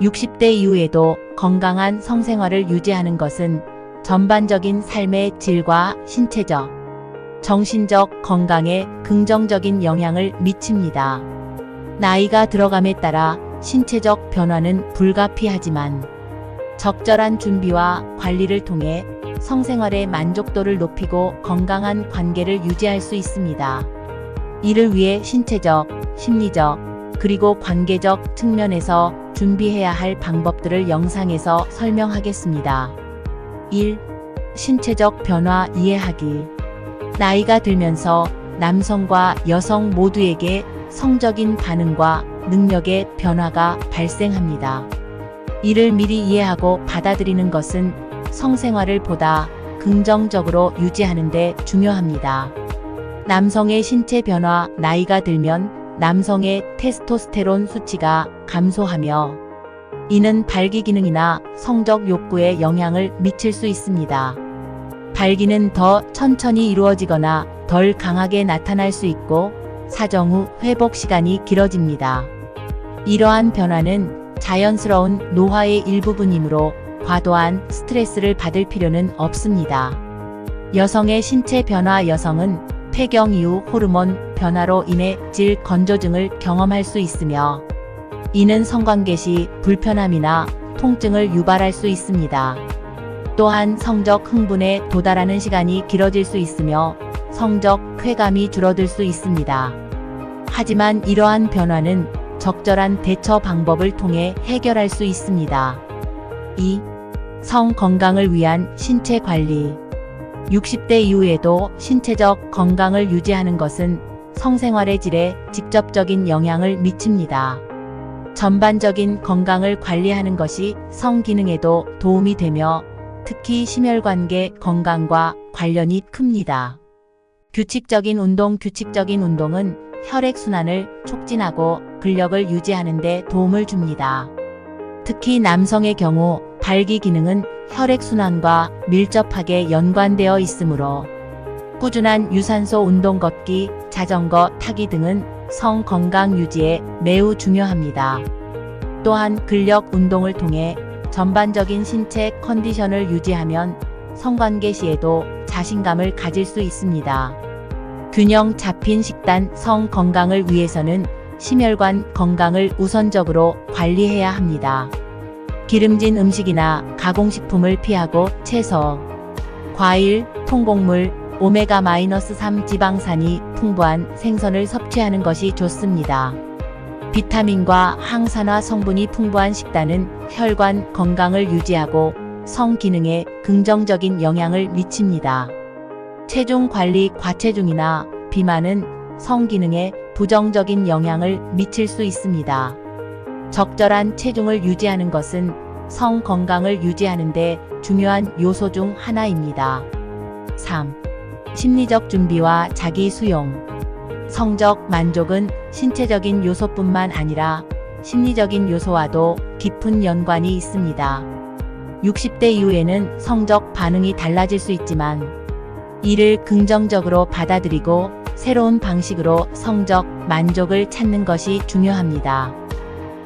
60대 이후에도 건강한 성생활을 유지하는 것은 전반적인 삶의 질과 신체적, 정신적 건강에 긍정적인 영향을 미칩니다. 나이가 들어감에 따라 신체적 변화는 불가피하지만 적절한 준비와 관리를 통해 성생활의 만족도를 높이고 건강한 관계를 유지할 수 있습니다. 이를 위해 신체적, 심리적, 그리고 관계적 측면에서 준비해야 할 방법들을 영상에서 설명하겠습니다. 1. 신체적 변화 이해하기. 나이가 들면서 남성과 여성 모두에게 성적인 반응과 능력의 변화가 발생합니다. 이를 미리 이해하고 받아들이는 것은 성생활을 보다 긍정적으로 유지하는 데 중요합니다. 남성의 신체 변화. 나이가 들면 남성의 테스토스테론 수치가 감소하며 이는 발기 기능이나 성적 욕구에 영향을 미칠 수 있습니다. 발기는 더 천천히 이루어지거나 덜 강하게 나타날 수 있고 사정 후 회복 시간이 길어집니다. 이러한 변화는 자연스러운 노화의 일부분이므로 과도한 스트레스를 받을 필요는 없습니다. 여성의 신체 변화. 여성은 폐경 이후 호르몬 변화로 인해 질 건조증을 경험할 수 있으며 이는 성관계 시 불편함이나 통증을 유발할 수 있습니다. 또한 성적 흥분에 도달하는 시간이 길어질 수 있으며 성적 쾌감이 줄어들 수 있습니다. 하지만 이러한 변화는 적절한 대처 방법을 통해 해결할 수 있습니다. 2. 성 건강을 위한 신체 관리. 60대 이후에도 신체적 건강을 유지하는 것은 성생활의 질에 직접적인 영향을 미칩니다. 전반적인 건강을 관리하는 것이 성 기능에도 도움이 되며 특히 심혈관계 건강과 관련이 큽니다. 규칙적인 운동. 규칙적인 운동은 혈액순환을 촉진하고 근력을 유지하는 데 도움을 줍니다. 특히 남성의 경우 발기 기능은 혈액순환과 밀접하게 연관되어 있으므로 꾸준한 유산소 운동, 걷기, 자전거 타기 등은 성 건강 유지에 매우 중요합니다. 또한 근력 운동을 통해 전반적인 신체 컨디션을 유지하면 성관계 시에도 자신감을 가질 수 있습니다. 균형 잡힌 식단. 성 건강을 위해서는 심혈관 건강을 우선적으로 관리해야 합니다. 기름진 음식이나 가공식품을 피하고 채소, 과일, 통곡물, 오메가-3 지방산이 풍부한 생선을 섭취하는 것이 좋습니다. 비타민과 항산화 성분이 풍부한 식단은 혈관 건강을 유지하고 성 기능에 긍정적인 영향을 미칩니다. 체중 관리. 과체중이나 비만은 성 기능에 부정적인 영향을 미칠 수 있습니다. 적절한 체중을 유지하는 것은 성 건강을 유지하는 데 중요한 요소 중 하나입니다. 3. 심리적 준비와 자기 수용. 성적 만족은 신체적인 요소뿐만 아니라 심리적인 요소와도 깊은 연관이 있습니다. 60대 이후에는 성적 반응이 달라질 수 있지만 이를 긍정적으로 받아들이고 새로운 방식으로 성적 만족을 찾는 것이 중요합니다.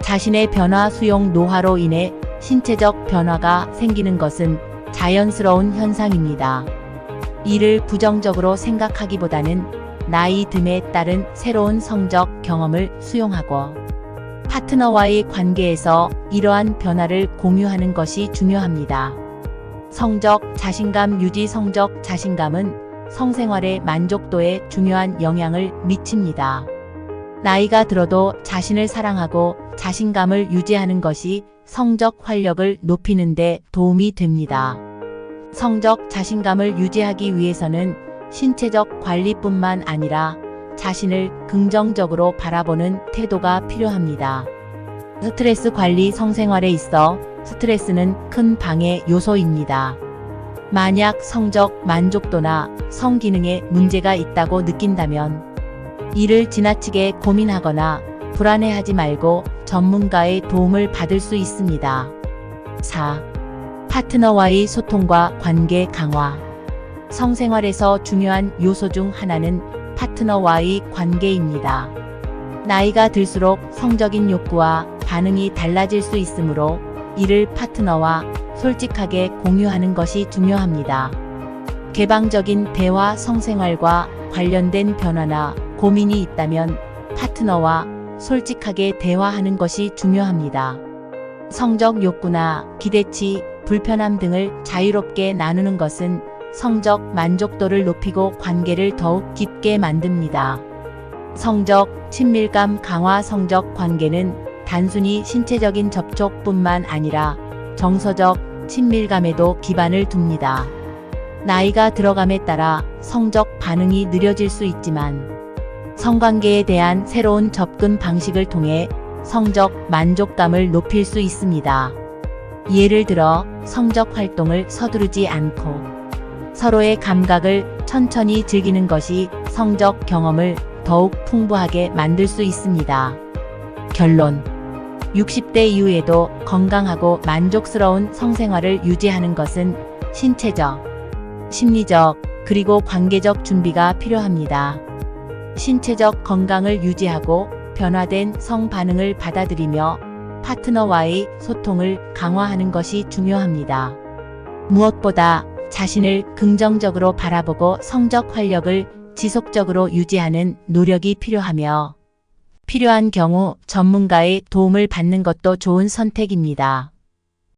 자신의 변화. 수용. 노화로 인해 신체적 변화가 생기는 것은 자연스러운 현상입니다. 이를 부정적으로 생각하기보다는 나이 듦에 따른 새로운 성적 경험을 수용하고 파트너와의 관계에서 이러한 변화를 공유하는 것이 중요합니다. 성적 자신감 유지. 성적 자신감은 성생활의 만족도에 중요한 영향을 미칩니다. 나이가 들어도 자신을 사랑하고 자신감을 유지하는 것이 성적 활력을 높이는 데 도움이 됩니다. 성적 자신감을 유지하기 위해서는 신체적 관리뿐만 아니라 자신을 긍정적으로 바라보는 태도가 필요합니다. 스트레스 관리. 성생활에 있어 스트레스는 큰 방해 요소입니다. 만약 성적 만족도나 성 기능에 문제가 있다고 느낀다면 이를 지나치게 고민하거나 불안해하지 말고 전문가의 도움을 받을 수 있습니다. 4. 파트너와의 소통과 관계 강화. 성생활에서 중요한 요소 중 하나는 파트너와의 관계입니다. 나이가 들수록 성적인 욕구와 반응이 달라질 수 있으므로 이를 파트너와 솔직하게 공유하는 것이 중요합니다. 개방적인 대화 성생활과 관련된 변화나 고민이 있다면 파트너와 솔직하게 대화하는 것이 중요합니다. 성적 욕구나 기대치, 불편함 등을 자유롭게 나누는 것은 성적 만족도를 높이고 관계를 더욱 깊게 만듭니다. 성적 친밀감 강화. 성적 관계는 단순히 신체적인 접촉뿐만 아니라 정서적 친밀감에도 기반을 둡니다. 나이가 들어감에 따라 성적 반응이 느려질 수 있지만 성관계에 대한 새로운 접근 방식을 통해 성적 만족감을 높일 수 있습니다. 예를 들어 성적 활동을 서두르지 않고 서로의 감각을 천천히 즐기는 것이 성적 경험을 더욱 풍부하게 만들 수 있습니다. 결론. 60대 이후에도 건강하고 만족스러운 성생활을 유지하는 것은 신체적, 심리적, 그리고 관계적 준비가 필요합니다. 신체적 건강을 유지하고 변화된 성 반응을 받아들이며 파트너와의 소통을 강화하는 것이 중요합니다. 무엇보다 자신을 긍정적으로 바라보고 성적 활력을 지속적으로 유지하는 노력이 필요하며 필요한 경우 전문가의 도움을 받는 것도 좋은 선택입니다.